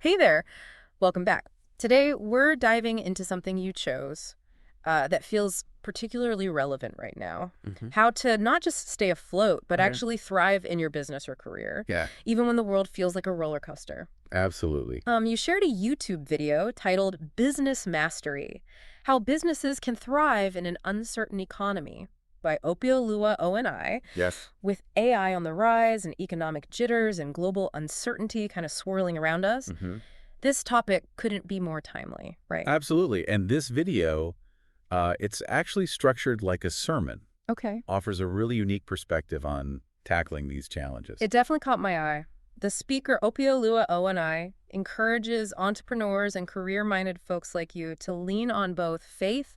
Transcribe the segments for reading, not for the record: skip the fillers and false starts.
Hey there, welcome back. Today, we're diving into something you chose that feels particularly relevant right now. Hmm. How to not just stay afloat, but Okay. actually thrive in your business or career, Yeah, even when the world feels like a roller coaster. absolutely. You shared a YouTube video titled Business Mastery, How Businesses Can Thrive in an Uncertain Economy by Opeoluwa ONI. Yes. With AI on the rise and economic jitters and global uncertainty kind of swirling around us, Hmm. this topic couldn't be more timely, right? Absolutely. And this video, it's actually structured like a sermon, Okay. offers a really unique perspective on tackling these challenges. It definitely caught my eye. The speaker, Opeoluwa ONI, encourages entrepreneurs and career-minded folks like you to lean on both faith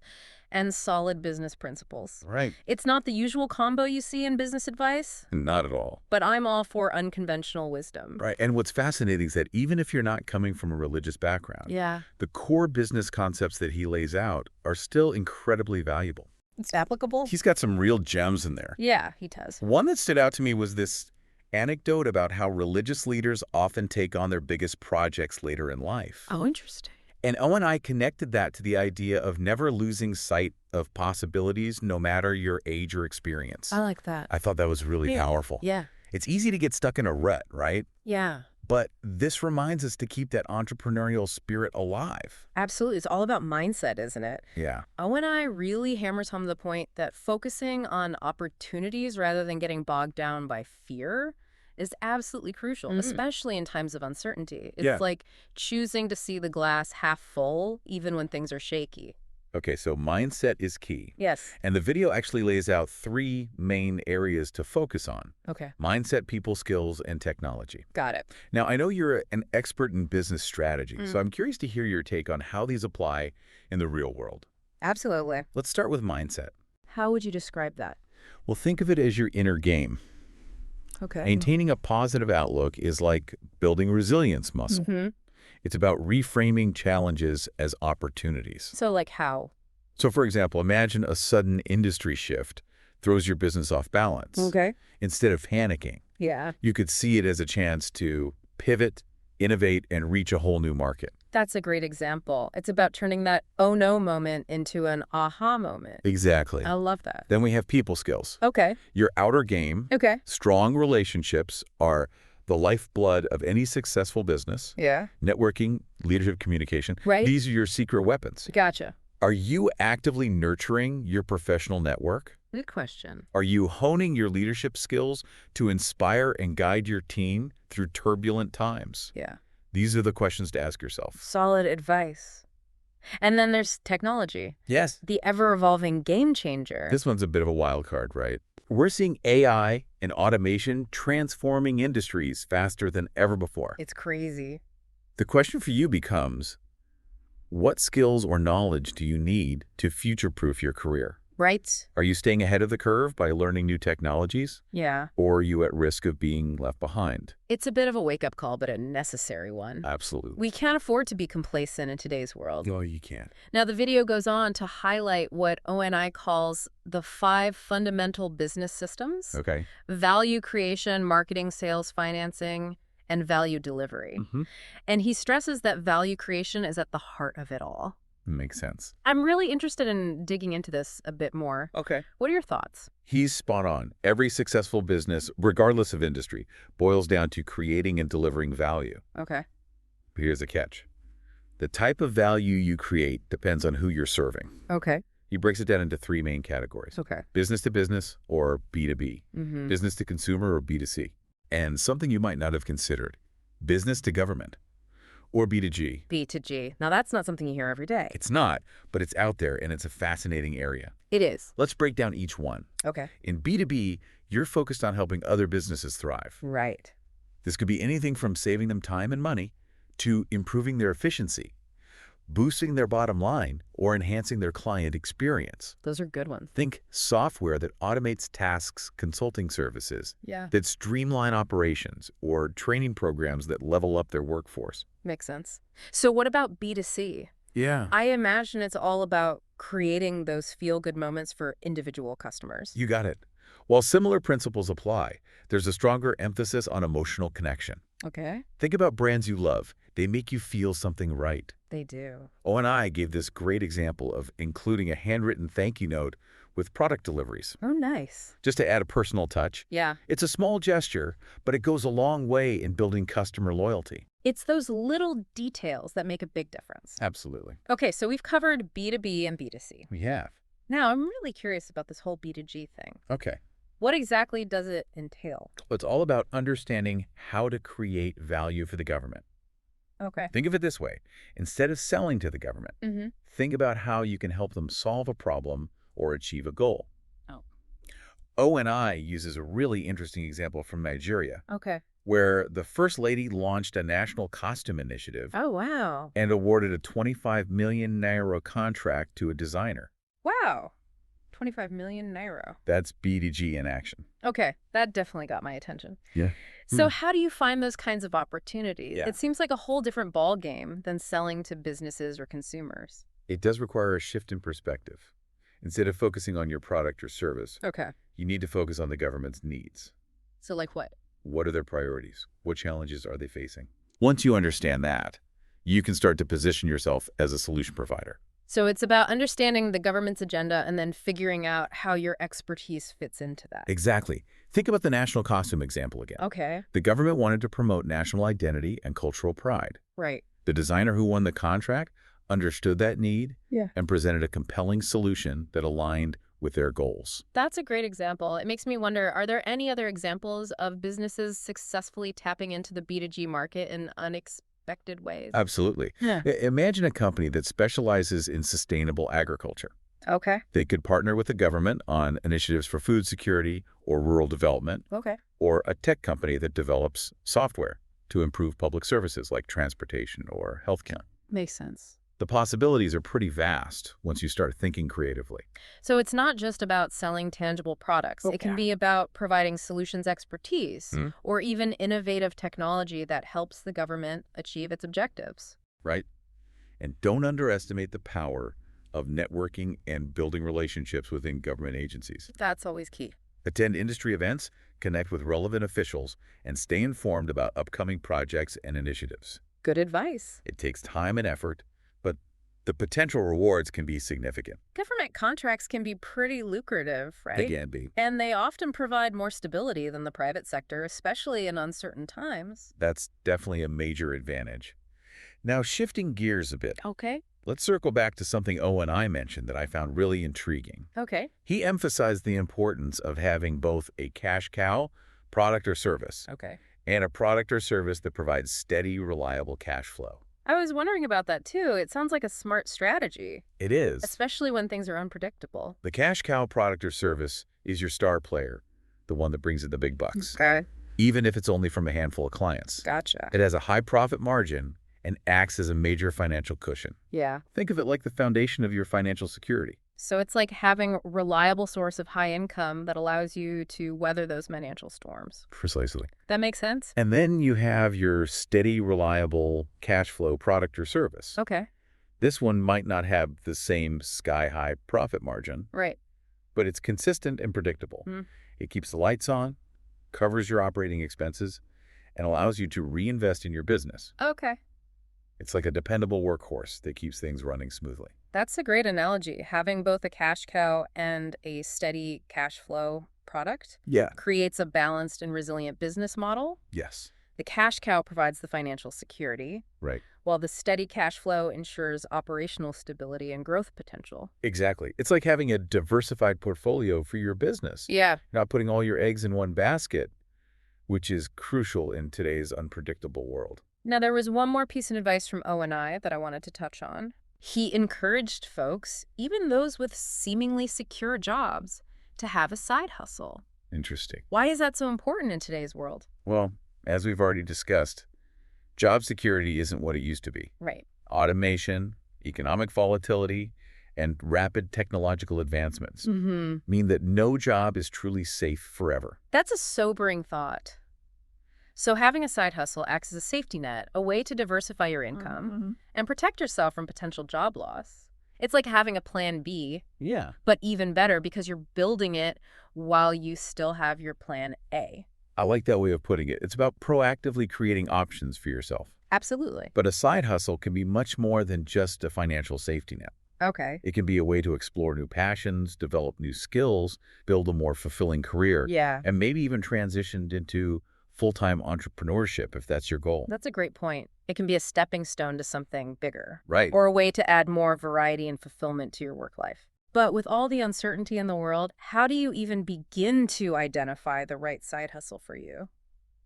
and solid business principles. Right. It's not the usual combo you see in business advice, Not at all. but I'm all for unconventional wisdom. Right. And what's fascinating is that even if you're not coming from a religious background, Yeah. the core business concepts that he lays out are still incredibly valuable. It's applicable? He's got some real gems in there. Yeah, he does. One that stood out to me was this anecdote about how religious leaders often take on their biggest projects later in life. Oh, interesting. And Owen and I connected that to the idea of never losing sight of possibilities, no matter your age or experience. I like that. I thought that was really Yeah. powerful. Yeah. It's easy to get stuck in a rut, right? Yeah. But this reminds us to keep that entrepreneurial spirit alive. Absolutely. It's all about mindset, isn't it? Yeah. Owen and I really hammers home the point that focusing on opportunities rather than getting bogged down by fear is absolutely crucial, especially in times of uncertainty. Yeah. It's like choosing to see the glass half full even when things are shaky. Okay, so mindset is key. Yes. And the video actually lays out three main areas to focus on: Okay. mindset, people skills, and technology. Got it. Now, I know you're an expert in business strategy, so Mm. I'm curious to hear your take on how these apply in the real world. Absolutely. Let's start with mindset. How would you describe that? Well, think of it as your inner game. Okay. Maintaining a positive outlook is like building resilience muscle. Mm-hmm. It's about reframing challenges as opportunities. So, like how? So, for example, imagine a sudden industry shift throws your business off balance. Okay. Instead of panicking, Yeah. you could see it as a chance to pivot, innovate, and reach a whole new market. That's a great example. It's about turning that oh no moment into an aha moment. Exactly. I love that. Then we have people skills. Okay. Your outer game, Okay. strong relationships are the lifeblood of any successful business. Yeah. Networking, leadership, communication. Right. These are your secret weapons. Gotcha. Are you actively nurturing your professional network? Good question. Are you honing your leadership skills to inspire and guide your team through turbulent times? Yeah. These are the questions to ask yourself. Solid advice. And then there's technology, Yes. the ever-evolving game changer. This one's a bit of a wild card, right? We're seeing AI and automation transforming industries faster than ever before. It's crazy. The question for you becomes, what skills or knowledge do you need to future-proof your career? Right? Are you staying ahead of the curve by learning new technologies, Yeah. or are you at risk of being left behind? It's a bit of a wake-up call, but a necessary one. Absolutely. We can't afford to be complacent in today's world. No, you can't. Now, the video goes on to highlight what ONI calls the 5 fundamental business systems: Okay. value creation, marketing, sales, financing, and value delivery. And he stresses that value creation is at the heart of it all. Makes sense. I'm really interested in digging into this a bit more. Okay. What are your thoughts? He's spot on. Every successful business, regardless of industry, boils down to creating and delivering value. Okay. But here's the catch. The type of value you create depends on who you're serving. Okay. He breaks it down into 3 main categories: Okay. business to business, or B2B, Mm-hmm. business to consumer, or B2C, and something you might not have considered, business to government, or B2G. B to G. Now, that's not something you hear every day. It's not, but it's out there, and it's a fascinating area. It is. Let's break down each one. Okay. In B2B, you're focused on helping other businesses thrive. Right. This could be anything from saving them time and money to improving their efficiency, boosting their bottom line, or enhancing their client experience. Those are good ones. Think software that automates tasks, consulting services Yeah. that streamline operations, or training programs that level up their workforce. Makes sense. So what about B to C? Yeah. I imagine it's all about creating those feel-good moments for individual customers. You got it. While similar principles apply, there's a stronger emphasis on emotional connection. Okay. Think about brands you love. They make you feel something right. They do. O&I gave this great example of including a handwritten thank you note with product deliveries, Oh, nice. just to add a personal touch. Yeah. It's a small gesture, but it goes a long way in building customer loyalty. It's those little details that make a big difference. Absolutely. Okay, so we've covered B2B and B2C. We have. Now, I'm really curious about this whole B2G thing. Okay. What exactly does it entail? It's all about understanding how to create value for the government. Okay. Think of it this way. Instead of selling to the government, Mm-hmm. think about how you can help them solve a problem or achieve a goal. Oh. O&I uses a really interesting example from Nigeria, Okay. where the First Lady launched a national costume initiative Oh, wow. and awarded a 25 million naira contract to a designer. Wow. 25 million naira. That's B2G in action. Okay, that definitely got my attention. Yeah. So how do you find those kinds of opportunities? Yeah. It seems like a whole different ball game than selling to businesses or consumers. It does require a shift in perspective. Instead of focusing on your product or service, Okay. you need to focus on the government's needs. So like what? What are their priorities? What challenges are they facing? Once you understand that, you can start to position yourself as a solution provider. So it's about understanding the government's agenda and then figuring out how your expertise fits into that. Exactly. Think about the national costume example again. Okay, The government wanted to promote national identity and cultural pride. right. The designer who won the contract understood that need Yeah. and presented a compelling solution that aligned with their goals. That's a great example. It makes me wonder, are there any other examples of businesses successfully tapping into the B2G market in unexpected ways? Absolutely. Yeah. Imagine a company that specializes in sustainable agriculture. Okay. They could partner with the government on initiatives for food security or rural development, Okay. or a tech company that develops software to improve public services like transportation or healthcare. Makes sense. The possibilities are pretty vast once you start thinking creatively. So it's not just about selling tangible products. It can Okay. be about providing solutions expertise Hmm. or even innovative technology that helps the government achieve its objectives. Right? And don't underestimate the power of networking and building relationships within government agencies. That's always key. Attend industry events, connect with relevant officials, and stay informed about upcoming projects and initiatives. Good advice. It takes time and effort, but the potential rewards can be significant. Government contracts can be pretty lucrative, They right? can be. And they often provide more stability than the private sector, especially in uncertain times. That's definitely a major advantage. Now, shifting gears a bit, Okay. let's circle back to something O&I mentioned that I found really intriguing. Okay. He emphasized the importance of having both a cash cow, product or service, Okay. and a product or service that provides steady, reliable cash flow. I was wondering about that too. It sounds like a smart strategy, It is. especially when things are unpredictable. The cash cow product or service is your star player, the one that brings in the big bucks, Okay. even if it's only from a handful of clients. Gotcha. It has a high profit margin and acts as a major financial cushion. Yeah. Think of it like the foundation of your financial security. So it's like having a reliable source of high income that allows you to weather those financial storms. Precisely. That makes sense? And then you have your steady, reliable cash flow product or service. Okay. This one might not have the same sky-high profit margin, Right. but it's consistent and predictable. Mm. It keeps the lights on, covers your operating expenses, and allows you to reinvest in your business. Okay. It's like a dependable workhorse that keeps things running smoothly. That's a great analogy. Having both a cash cow and a steady cash flow product Yeah. creates a balanced and resilient business model. Yes. The cash cow provides the financial security, Right. while the steady cash flow ensures operational stability and growth potential. Exactly. It's like having a diversified portfolio for your business. Yeah. Not putting all your eggs in one basket, which is crucial in today's unpredictable world. Now, there was one more piece of advice from O&I that I wanted to touch on. He encouraged folks, even those with seemingly secure jobs, to have a side hustle. Interesting. Why is that so important in today's world? Well, as we've already discussed, job security isn't what it used to be. Right. Automation, economic volatility, and rapid technological advancements Mm-hmm. mean that no job is truly safe forever. That's a sobering thought. So having a side hustle acts as a safety net, a way to diversify your income and protect yourself from potential job loss. It's like having a plan B, Yeah. but even better because you're building it while you still have your plan A. I like that way of putting it. It's about proactively creating options for yourself. Absolutely. But a side hustle can be much more than just a financial safety net. Okay. It can be a way to explore new passions, develop new skills, build a more fulfilling career, Yeah, and maybe even transition into full-time entrepreneurship if that's your goal. that's a great point. It can be a stepping stone to something bigger, Right. or a way to add more variety and fulfillment to your work life. But with all the uncertainty in the world, how do you even begin to identify the right side hustle for you?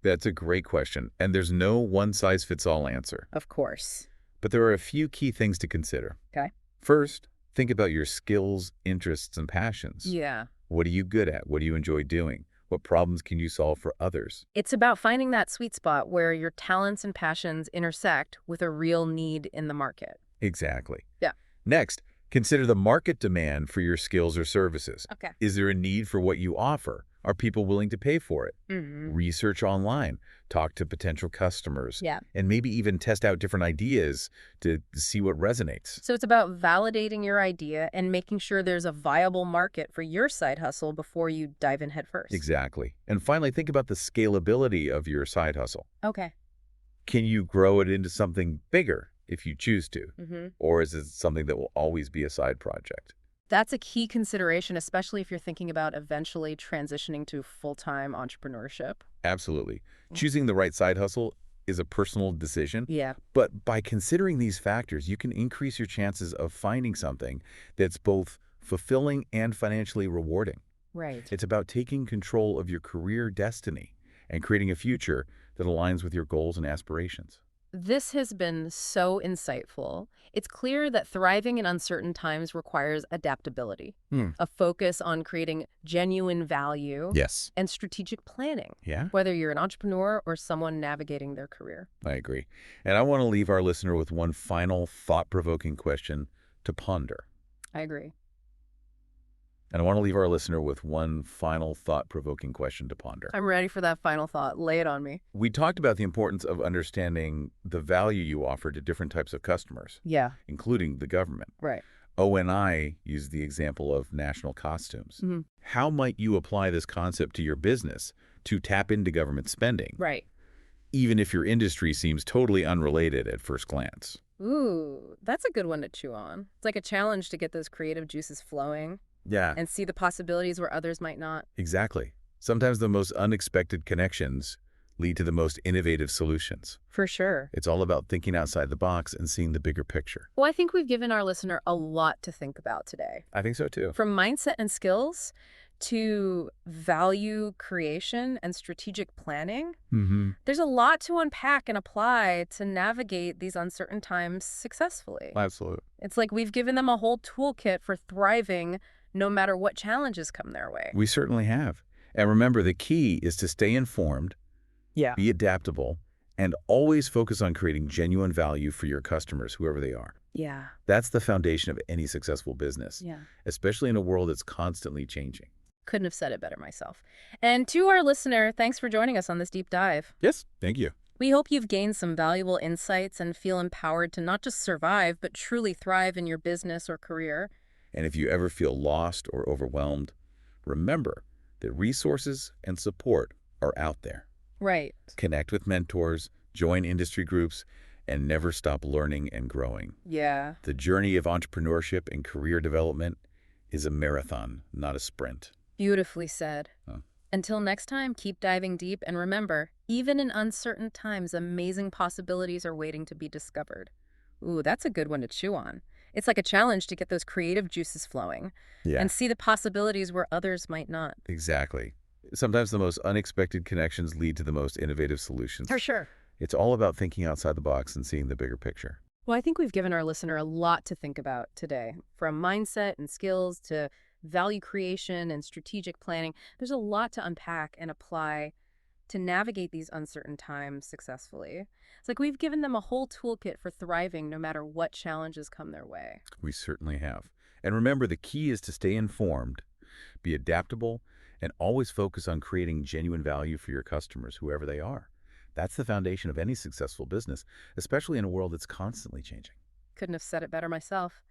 That's a great question, and there's no one-size-fits-all answer. Of course. But there are a few key things to consider. Okay. First, think about your skills, interests, and passions. Yeah. What are you good at? What do you enjoy doing? What problems can you solve for others? It's about finding that sweet spot where your talents and passions intersect with a real need in the market. Exactly. Yeah. Next, consider the market demand for your skills or services. Okay. Is there a need for what you offer? Are people willing to pay for it? Research online, talk to potential customers, Yeah. and maybe even test out different ideas to see what resonates. So it's about validating your idea and making sure there's a viable market for your side hustle before you dive in headfirst. Exactly. And finally, think about the scalability of your side hustle. Okay. Can you grow it into something bigger if you choose to? Mm-hmm. Or is it something that will always be a side project? That's a key consideration, especially if you're thinking about eventually transitioning to full-time entrepreneurship. Absolutely. Choosing the right side hustle is a personal decision, Yeah. but by considering these factors, you can increase your chances of finding something that's both fulfilling and financially rewarding. Right. It's about taking control of your career destiny and creating a future that aligns with your goals and aspirations. This has been so insightful. It's clear that thriving in uncertain times requires adaptability, Hmm. a focus on creating genuine value, Yes. and strategic planning, Yeah, whether you're an entrepreneur or someone navigating their career. I agree. And I want to leave our listener with one final thought-provoking question to ponder. I agree. And I want to leave our listener with one final thought-provoking question to ponder. I'm ready for that final thought. Lay it on me. We talked about the importance of understanding the value you offer to different types of customers, Yeah, including the government. right. ONI used the example of national costumes. How might you apply this concept to your business to tap into government spending, Right. even if your industry seems totally unrelated at first glance? Ooh, that's a good one to chew on. It's like a challenge to get those creative juices flowing Yeah, and see the possibilities where others might not. exactly. Sometimes the most unexpected connections lead to the most innovative solutions. For sure. It's all about thinking outside the box and seeing the bigger picture. Well, I think we've given our listener a lot to think about today. I think so too. From mindset and skills to value creation and strategic planning, there's a lot to unpack and apply to navigate these uncertain times successfully. Absolutely. It's like we've given them a whole toolkit for thriving no matter what challenges come their way. We certainly have. And remember, the key is to stay informed, Yeah. be adaptable, and always focus on creating genuine value for your customers, whoever they are. Yeah. That's the foundation of any successful business, Yeah. especially in a world that's constantly changing. Couldn't have said it better myself. And to our listener, thanks for joining us on this deep dive. Yes, thank you. We hope you've gained some valuable insights and feel empowered to not just survive, but truly thrive in your business or career. And if you ever feel lost or overwhelmed, remember that resources and support are out there. Right. Connect with mentors, join industry groups, and never stop learning and growing. Yeah. The journey of entrepreneurship and career development is a marathon, not a sprint. Beautifully said. Huh. Until next time, keep diving deep, and remember, even in uncertain times, amazing possibilities are waiting to be discovered. Ooh, that's a good one to chew on. It's like a challenge to get those creative juices flowing Yeah, and see the possibilities where others might not. exactly. Sometimes the most unexpected connections lead to the most innovative solutions. For sure. It's all about thinking outside the box and seeing the bigger picture. Well, I think we've given our listener a lot to think about today, from mindset and skills to value creation and strategic planning. There's a lot to unpack and apply to navigate these uncertain times successfully. It's like we've given them a whole toolkit for thriving no matter what challenges come their way. We certainly have. And remember, the key is to stay informed, be adaptable, and always focus on creating genuine value for your customers, whoever they are. That's the foundation of any successful business, especially in a world that's constantly changing. Couldn't have said it better myself.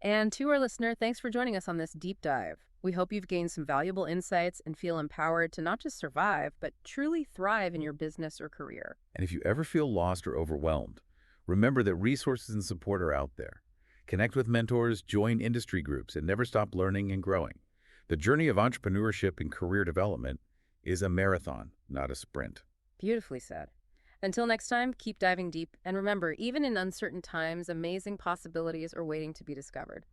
And to our listener, thanks for joining us on this deep dive. We hope you've gained some valuable insights and feel empowered to not just survive, but truly thrive in your business or career. And if you ever feel lost or overwhelmed, remember that resources and support are out there. Connect with mentors, join industry groups, and never stop learning and growing. The journey of entrepreneurship and career development is a marathon, not a sprint. Beautifully said. Until next time, keep diving deep. And remember, even in uncertain times, amazing possibilities are waiting to be discovered.